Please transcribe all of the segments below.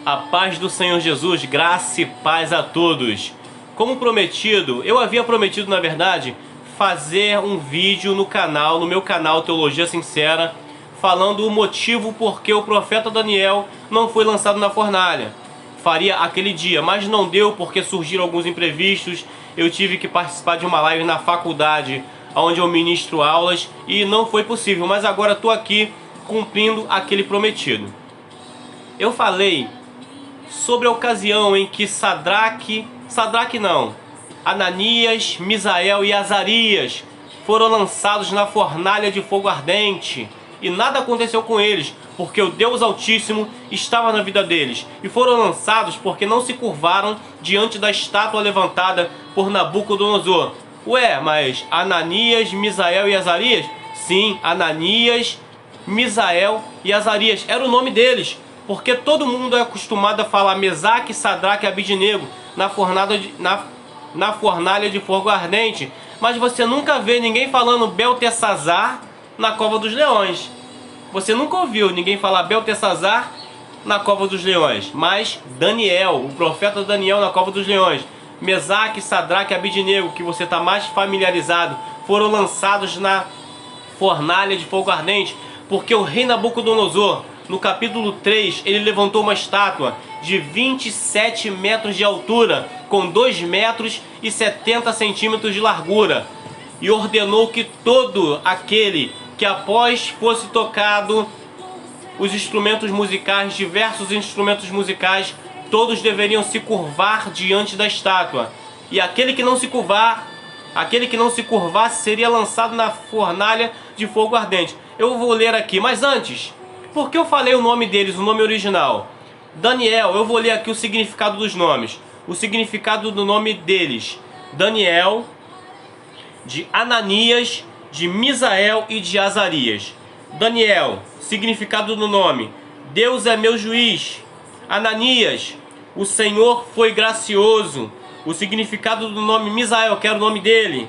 A paz do Senhor Jesus, graça e paz a todos. Como prometido, eu havia prometido, na verdade, fazer um vídeo no meu canal Teologia Sincera, falando o motivo por que o profeta Daniel não foi lançado na fornalha. Faria aquele dia, mas não deu porque surgiram alguns imprevistos. Eu tive que participar de uma live na faculdade, onde eu ministro aulas, e não foi possível, mas agora estou aqui cumprindo aquele prometido. Eu falei sobre a ocasião em que Ananias, Misael e Azarias foram lançados na fornalha de fogo ardente, e nada aconteceu com eles, porque o Deus Altíssimo estava na vida deles, e foram lançados porque não se curvaram diante da estátua levantada por Nabucodonosor. Ué, mas Ananias, Misael e Azarias? Sim, Ananias, Misael e Azarias, era o nome deles, porque todo mundo é acostumado a falar Mesaque, Sadraque e Abidnego na fornalha de fogo ardente, mas você nunca vê ninguém falando Beltesazar na cova dos leões. Você nunca ouviu ninguém falar Beltesazar na cova dos leões, mas Daniel, o profeta Daniel na cova dos leões, Mesaque, Sadraque e Abidnego, que você está mais familiarizado, foram lançados na fornalha de fogo ardente, porque o rei Nabucodonosor, no capítulo 3, ele levantou uma estátua de 27 metros de altura, com 2 metros e 70 centímetros de largura, e ordenou que todo aquele que após fosse tocado os instrumentos musicais, diversos instrumentos musicais, todos deveriam se curvar diante da estátua, e aquele que não se curvasse seria lançado na fornalha de fogo ardente. Eu vou ler aqui, mas antes, por que eu falei o nome deles, o nome original? Daniel, eu vou ler aqui o significado dos nomes. O significado do nome deles: Daniel, de Ananias, de Misael e de Azarias. Daniel, significado do nome: Deus é meu juiz. Ananias, o Senhor foi gracioso. O significado do nome Misael, que era o nome dele: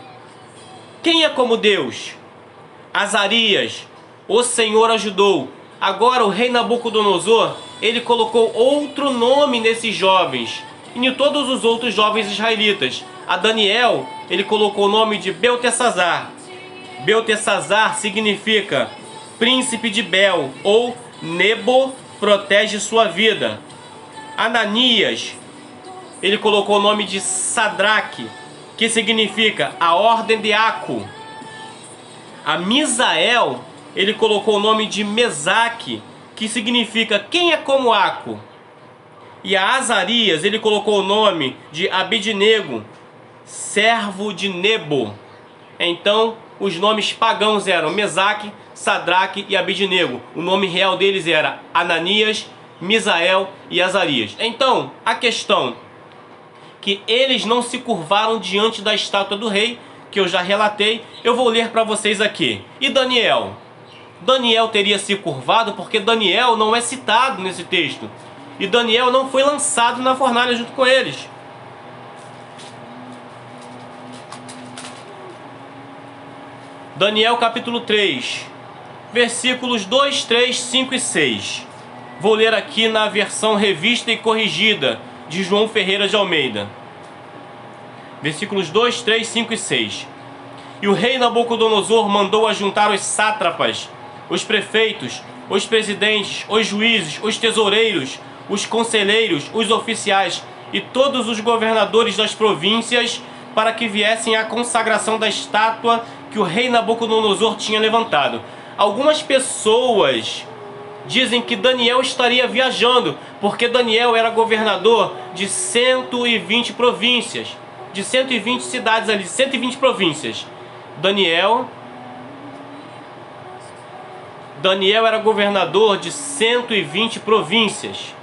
quem é como Deus? Azarias, o Senhor ajudou. Agora o rei Nabucodonosor, ele colocou outro nome nesses jovens, e em todos os outros jovens israelitas. A Daniel, ele colocou o nome de Beltesazar. Beltesazar significa príncipe de Bel, ou Nebo protege sua vida. Ananias, ele colocou o nome de Sadraque, que significa a ordem de Aco. A Misael, ele colocou o nome de Mesaque, que significa quem é como Aco. E a Azarias, ele colocou o nome de Abidnego, servo de Nebo. Então, os nomes pagãos eram Mesaque, Sadraque e Abidnego. O nome real deles era Ananias, Misael e Azarias. Então, a questão que eles não se curvaram diante da estátua do rei, que eu já relatei, eu vou ler para vocês aqui. E Daniel? Daniel teria se curvado porque Daniel não é citado nesse texto. E Daniel não foi lançado na fornalha junto com eles. Daniel capítulo 3, versículos 2, 3, 5 e 6. Vou ler aqui na versão revista e corrigida de João Ferreira de Almeida. Versículos 2, 3, 5 e 6. E o rei Nabucodonosor mandou ajuntar os sátrapas, os prefeitos, os presidentes, os juízes, os tesoureiros, os conselheiros, os oficiais e todos os governadores das províncias para que viessem à consagração da estátua que o rei Nabucodonosor tinha levantado. Algumas pessoas dizem que Daniel estaria viajando, porque Daniel era governador de 120 províncias, de 120 cidades ali, 120 províncias. Daniel era governador de 120 províncias.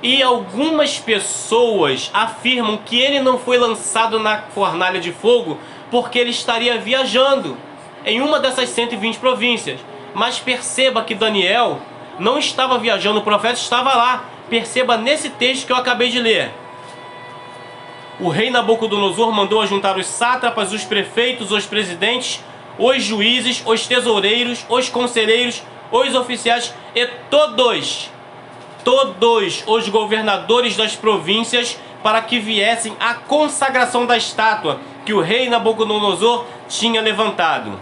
E algumas pessoas afirmam que ele não foi lançado na fornalha de fogo porque ele estaria viajando em uma dessas 120 províncias. Mas perceba que Daniel não estava viajando, o profeta estava lá. Perceba nesse texto que eu acabei de ler. O rei Nabucodonosor mandou ajuntar os sátrapas, os prefeitos, os presidentes, os juízes, os tesoureiros, os conselheiros, os oficiais e todos todos os governadores das províncias para que viessem à consagração da estátua que o rei Nabucodonosor tinha levantado.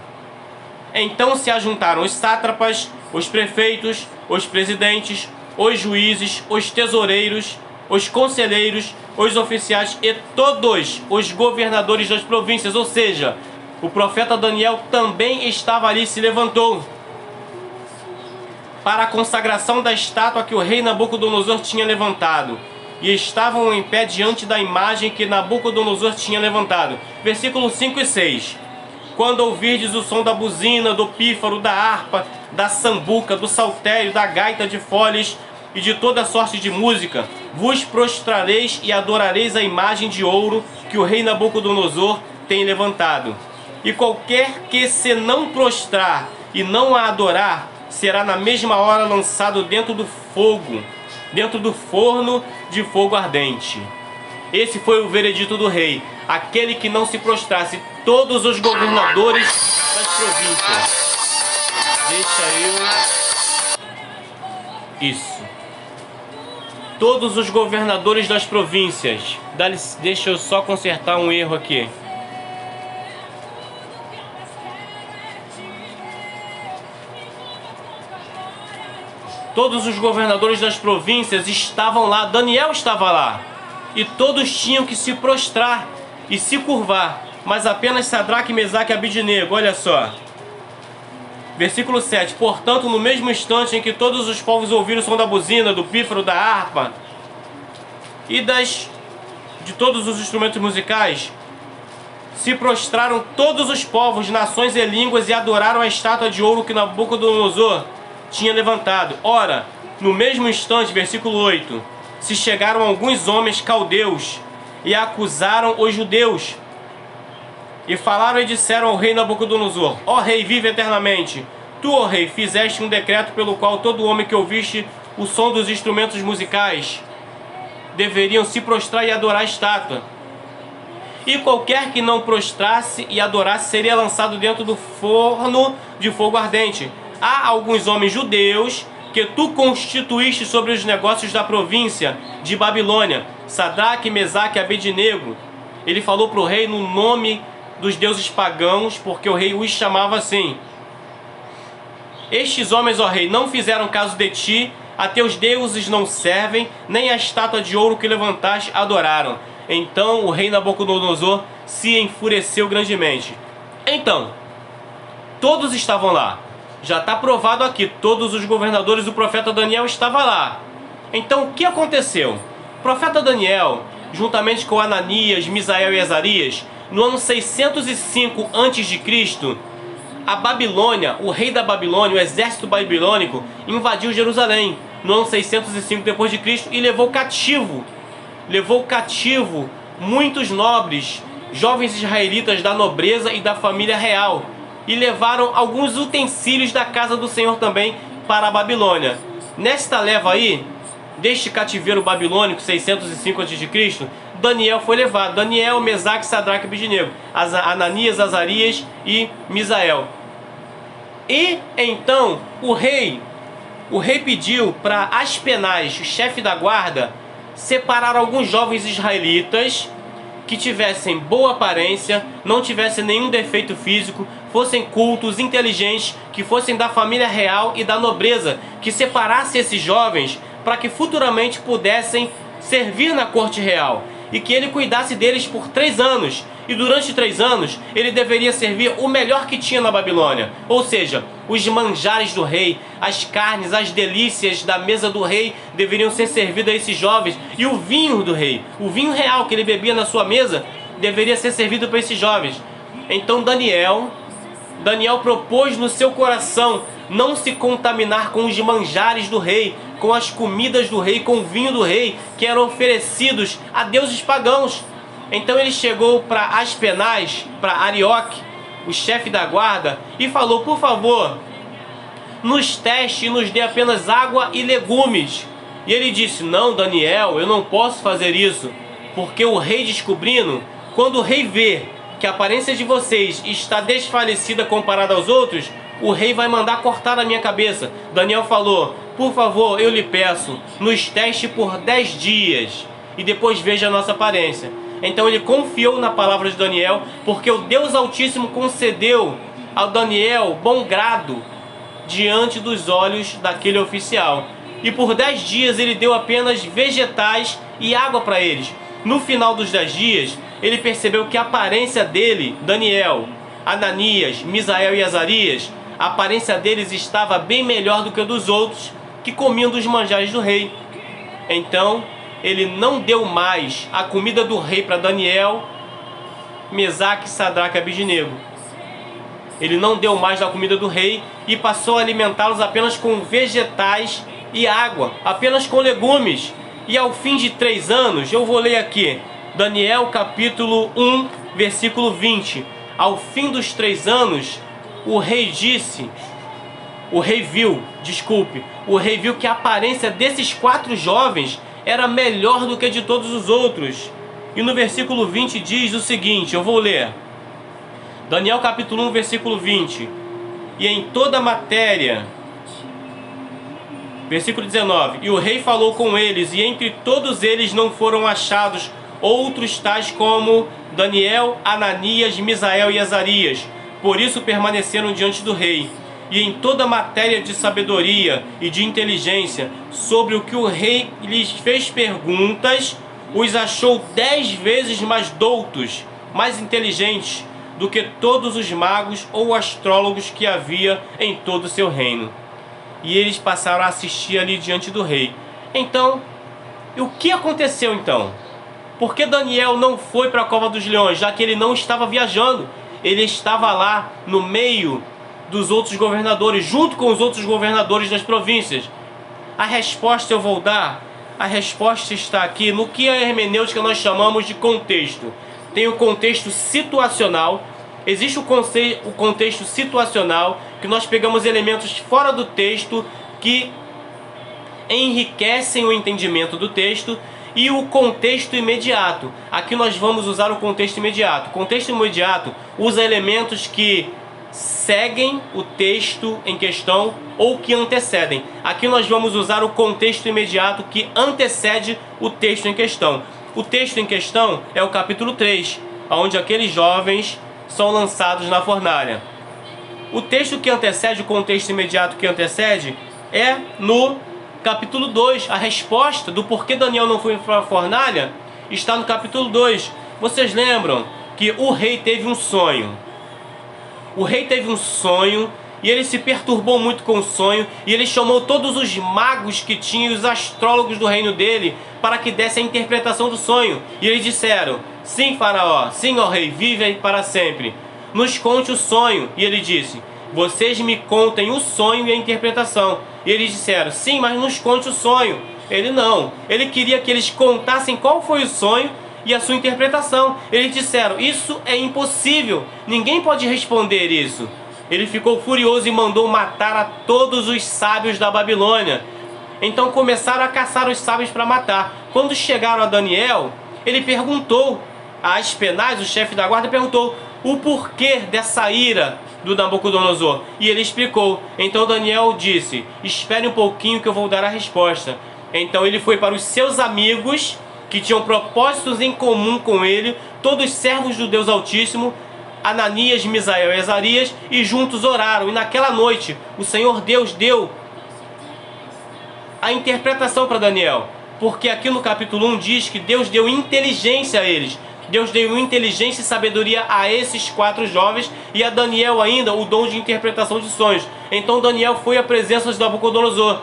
Então se ajuntaram os sátrapas, os prefeitos, os presidentes, os juízes, os tesoureiros, os conselheiros, os oficiais e todos os governadores das províncias. Ou seja, o profeta Daniel também estava ali, se levantou para a consagração da estátua que o rei Nabucodonosor tinha levantado. E estavam em pé diante da imagem que Nabucodonosor tinha levantado. Versículos 5 e 6. Quando ouvirdes o som da buzina, do pífaro, da harpa, da sambuca, do saltério, da gaita de foles e de toda sorte de música, vos prostrareis e adorareis a imagem de ouro que o rei Nabucodonosor tem levantado. E qualquer que se não prostrar e não a adorar, será na mesma hora lançado dentro do fogo, dentro do forno de fogo ardente. Esse foi o veredito do rei. Aquele que não se prostrasse, todos os governadores das províncias. Deixa eu... Isso. Todos os governadores das províncias. Deixa eu só consertar um erro aqui. Todos os governadores das províncias estavam lá, Daniel estava lá. E todos tinham que se prostrar e se curvar, mas apenas Sadraque, Mesaque e Abidnego. Olha só. Versículo 7. Portanto, no mesmo instante em que todos os povos ouviram o som da buzina, do pífaro, da harpa e de todos os instrumentos musicais, se prostraram todos os povos, nações e línguas e adoraram a estátua de ouro que Nabucodonosor tinha levantado. Ora, no mesmo instante, versículo 8, se chegaram alguns homens caldeus e acusaram os judeus e falaram e disseram ao rei Nabucodonosor: ó rei, vive eternamente. Tu, ó rei, fizeste um decreto pelo qual todo homem que ouviste o som dos instrumentos musicais deveriam se prostrar e adorar a estátua. E qualquer que não prostrasse e adorasse seria lançado dentro do forno de fogo ardente. Há alguns homens judeus que tu constituíste sobre os negócios da província de Babilônia, Sadraque, Mesaque e Abednego. Ele falou para o rei no nome dos deuses pagãos, porque o rei os chamava assim. Estes homens, ó rei, não fizeram caso de ti, a teus deuses não servem, nem a estátua de ouro que levantaste adoraram. Então o rei Nabucodonosor se enfureceu grandemente. Então, todos estavam lá. Já está provado aqui, todos os governadores, o profeta Daniel estava lá. Então o que aconteceu? O profeta Daniel, juntamente com Ananias, Misael e Azarias, no ano 605 a.C., a Babilônia, o rei da Babilônia, o exército babilônico, invadiu Jerusalém no ano 605 d.C. e levou cativo muitos nobres, jovens israelitas da nobreza e da família real, e levaram alguns utensílios da casa do Senhor também para a Babilônia. Nesta leva aí, deste cativeiro babilônico, 605 a.C., Daniel foi levado. Daniel, Mesaque, Sadraque e Abednego, Ananias, Azarias e Misael. E então o rei pediu para Aspenaz, o chefe da guarda, separar alguns jovens israelitas que tivessem boa aparência, não tivessem nenhum defeito físico, fossem cultos, inteligentes, que fossem da família real e da nobreza, que separasse esses jovens para que futuramente pudessem servir na corte real, e que ele cuidasse deles por 3 anos, e durante 3 anos ele deveria servir o melhor que tinha na Babilônia, ou seja, os manjares do rei, as carnes, as delícias da mesa do rei deveriam ser servidas a esses jovens, e o vinho do rei, o vinho real que ele bebia na sua mesa, deveria ser servido para esses jovens. Então Daniel propôs no seu coração não se contaminar com os manjares do rei, com as comidas do rei, com o vinho do rei, que eram oferecidos a deuses pagãos. Então ele chegou para Aspenaz, para Arioque, o chefe da guarda, e falou: por favor, nos teste e nos dê apenas água e legumes. E ele disse: não, Daniel, eu não posso fazer isso, porque o rei descobrindo, quando o rei vê que a aparência de vocês está desfalecida comparada aos outros, o rei vai mandar cortar a minha cabeça. Daniel falou: por favor, eu lhe peço, nos teste por 10 dias e depois veja a nossa aparência. Então ele confiou na palavra de Daniel, porque o Deus Altíssimo concedeu a Daniel bom grado diante dos olhos daquele oficial. E por 10 dias ele deu apenas vegetais e água para eles. No final dos 10 dias, ele percebeu que a aparência dele, Daniel, Ananias, Misael e Azarias, a aparência deles estava bem melhor do que a dos outros que comiam dos manjares do rei. Então ele não deu mais a comida do rei para Daniel, Mesaque, Sadraque e Abednego. Ele não deu mais da comida do rei e passou a alimentá-los apenas com vegetais e água, apenas com legumes. E ao fim de 3 anos, eu vou ler aqui, Daniel capítulo 1, versículo 20. Ao fim dos 3 anos, o rei viu que a aparência desses 4 jovens era melhor do que a de todos os outros. E no versículo 20 diz o seguinte, eu vou ler. Daniel capítulo 1, versículo 20. E em toda a matéria, versículo 19, e o rei falou com eles, e entre todos eles não foram achados outros tais como Daniel, Ananias, Misael e Azarias. Por isso permaneceram diante do rei. E em toda matéria de sabedoria e de inteligência, sobre o que o rei lhes fez perguntas, os achou 10 vezes mais doutos, mais inteligentes do que todos os magos ou astrólogos que havia em todo o seu reino. E eles passaram a assistir ali diante do rei. Então, o que aconteceu então? Por que Daniel não foi para a cova dos leões, já que ele não estava viajando? Ele estava lá no meio dos outros governadores, junto com os outros governadores das províncias. A resposta eu vou dar. A resposta está aqui no que a hermenêutica nós chamamos de contexto. Tem o contexto situacional. Existe o contexto situacional, que nós pegamos elementos fora do texto que enriquecem o entendimento do texto, e o contexto imediato. Aqui nós vamos usar o contexto imediato. O contexto imediato usa elementos que seguem o texto em questão ou que antecedem. Aqui nós vamos usar o contexto imediato que antecede o texto em questão. O texto em questão é o capítulo 3, onde aqueles jovens são lançados na fornalha. O texto que antecede, o contexto imediato que antecede, é no capítulo 2. A resposta do porquê Daniel não foi para a fornalha está no capítulo 2. Vocês lembram que o rei teve um sonho. O rei teve um sonho e ele se perturbou muito com o sonho, e ele chamou todos os magos que tinha e os astrólogos do reino dele para que dessem a interpretação do sonho. E eles disseram: sim, faraó, sim, ó rei, vive aí para sempre. Nos conte o sonho. E ele disse: vocês me contem o sonho e a interpretação. E eles disseram: sim, mas nos conte o sonho. Ele não. Ele queria que eles contassem qual foi o sonho e a sua interpretação. Eles disseram: isso é impossível. Ninguém pode responder isso. Ele ficou furioso e mandou matar a todos os sábios da Babilônia. Então começaram a caçar os sábios para matar. Quando chegaram a Daniel, ele perguntou a Aspenaz, o chefe da guarda, perguntou o porquê dessa ira do Nabucodonosor. E ele explicou. Então Daniel disse: espere um pouquinho que eu vou dar a resposta. Então ele foi para os seus amigos, que tinham propósitos em comum com ele, todos servos do Deus Altíssimo, Ananias, Misael e Azarias, e juntos oraram. E naquela noite o Senhor Deus deu a interpretação para Daniel, porque aqui no capítulo 1 diz que Deus deu inteligência a eles. Deus deu inteligência e sabedoria a esses 4 jovens, e a Daniel ainda o dom de interpretação de sonhos. Então Daniel foi à presença de Nabucodonosor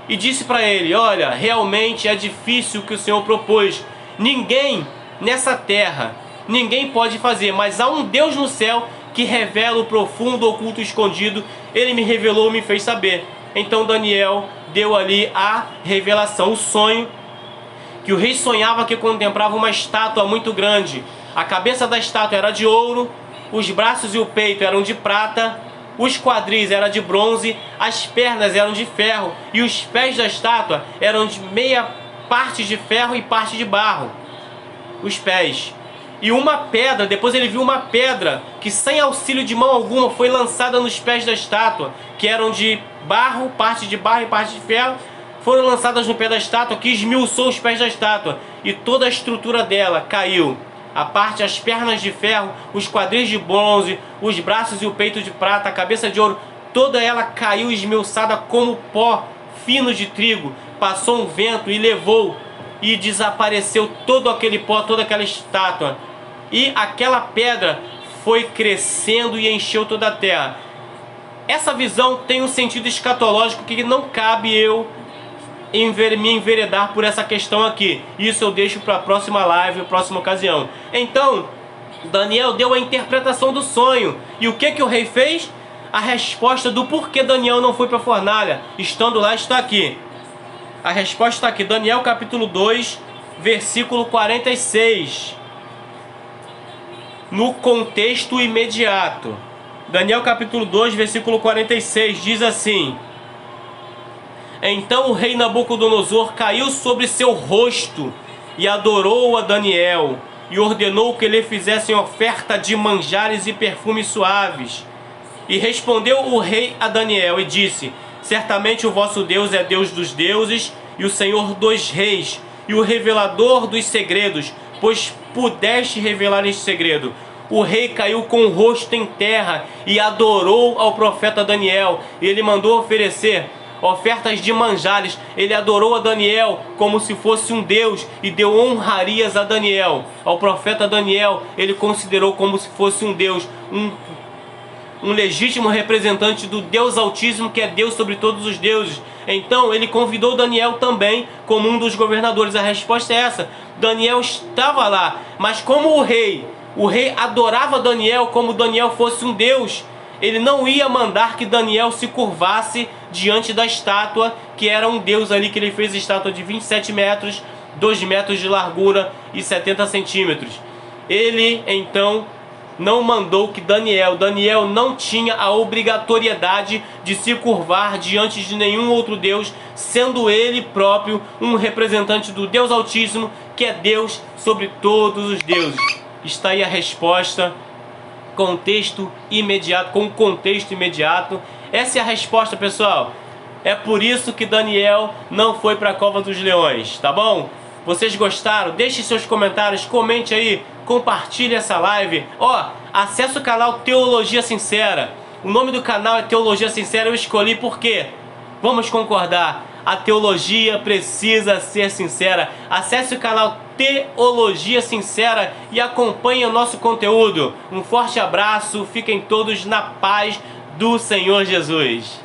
e disse para ele: olha, realmente é difícil o que o Senhor propôs. Ninguém nessa terra, ninguém pode fazer, mas há um Deus no céu que revela o profundo, oculto e escondido. Ele me revelou, me fez saber. Então Daniel deu ali a revelação, o sonho, que o rei sonhava que contemplava uma estátua muito grande. A cabeça da estátua era de ouro, os braços e o peito eram de prata, os quadris eram de bronze, as pernas eram de ferro, e os pés da estátua eram de meia parte de ferro e parte de barro. Os pés. E uma pedra, depois ele viu uma pedra que sem auxílio de mão alguma foi lançada nos pés da estátua, que eram de barro, parte de barro e parte de ferro, foram lançadas no pé da estátua, que esmiuçou os pés da estátua, e toda a estrutura dela caiu. A parte, as pernas de ferro, os quadris de bronze, os braços e o peito de prata, a cabeça de ouro, toda ela caiu esmiuçada como pó fino de trigo. Passou um vento e levou, e desapareceu todo aquele pó, toda aquela estátua. E aquela pedra foi crescendo e encheu toda a terra. Essa visão tem um sentido escatológico que não cabe eu me enveredar por essa questão aqui. Isso eu deixo para a próxima live, a próxima ocasião. Então, Daniel deu a interpretação do sonho. E o que o rei fez? A resposta do porquê Daniel não foi para a fornalha, estando lá, está aqui. A resposta está aqui, Daniel capítulo 2, versículo 46. No contexto imediato. Daniel capítulo 2, versículo 46, diz assim: Então o rei Nabucodonosor caiu sobre seu rosto e adorou a Daniel, e ordenou que lhe fizessem oferta de manjares e perfumes suaves. E respondeu o rei a Daniel e disse: Certamente o vosso Deus é Deus dos deuses e o Senhor dos reis, e o revelador dos segredos, pois pudeste revelar este segredo. O rei caiu com o rosto em terra e adorou ao profeta Daniel. Ele mandou oferecer ofertas de manjares. Ele adorou a Daniel como se fosse um deus e deu honrarias a Daniel. Ao profeta Daniel ele considerou como se fosse um deus, um legítimo representante do Deus Altíssimo, que é Deus sobre todos os deuses. Então ele convidou Daniel também como um dos governadores. A resposta é essa: Daniel estava lá, mas como o rei adorava Daniel como Daniel fosse um deus, ele não ia mandar que Daniel se curvasse diante da estátua, que era um deus ali, que ele fez a estátua de 27 metros, 2 metros de largura e 70 centímetros. Ele então não mandou que Daniel não tinha a obrigatoriedade de se curvar diante de nenhum outro Deus, sendo ele próprio um representante do Deus Altíssimo, que é Deus sobre todos os deuses. Está aí a resposta, contexto imediato, com contexto imediato. Essa é a resposta, pessoal. É por isso que Daniel não foi para a cova dos leões, tá bom? Vocês gostaram? Deixe seus comentários, comente aí, compartilhe essa live. Acesse o canal Teologia Sincera. O nome do canal é Teologia Sincera, eu escolhi porque, vamos concordar, a teologia precisa ser sincera. Acesse o canal Teologia Sincera e acompanhe o nosso conteúdo. Um forte abraço, fiquem todos na paz do Senhor Jesus.